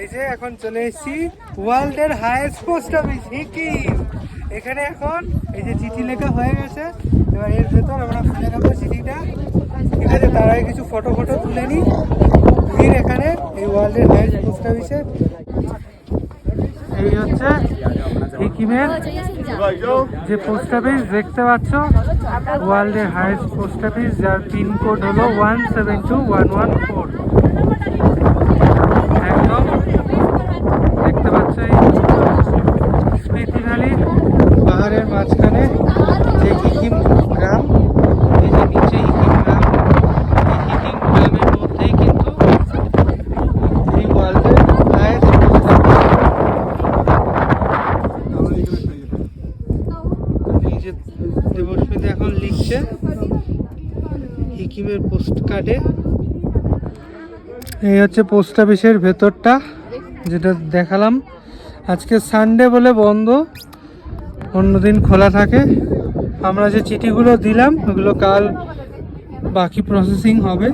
এই যে এখন চলে এসেছি ওয়ার্ল্ডের হাইয়েস্ট পোস্ট অফিস হিকিম। এখানে এখন এই যে চিঠি লেখা হয়ে গেছে, এবার এর ভেতর আমরা খুলে নেবো চিঠিটা। ঠিক আছে, তার আগে কিছু ফটো তুলে নিই। ভিড় এখানে এই ওয়ার্ল্ডের হাইয়েস্ট পোস্ট অফিসে। এই হচ্ছে হিকিমের যে পোস্ট অফিস দেখতে পাচ্ছ, ওয়ার্ল্ডের হাইয়েস্ট পোস্ট অফিস, যার পিনকোড হলো 172114। একদম দেখতে পাচ্ছ এই স্পিতি ভ্যালি পাহাড়ের মাঝখানে যে হিকিম গ্রাম, এই যে নিচে হিকিম গ্রাম, এই হিকিম গ্রামের মধ্যেই কিন্তু এই ওয়ার্ল্ডের হাইয়েস্ট পোস্ট অফিস। এই যে দেবস্মিতা এখন লিখছে হিকিমের পোস্ট কার্ডে। এই হচ্ছে পোস্ট অফিসের ভেতরটা, যেটা দেখালাম। আজকে সানডে বলে বন্ধ, অন্যদিন খোলা থাকে। আমরা যে চিঠিগুলো দিলাম ওগুলো কাল বাকি প্রসেসিং হবে।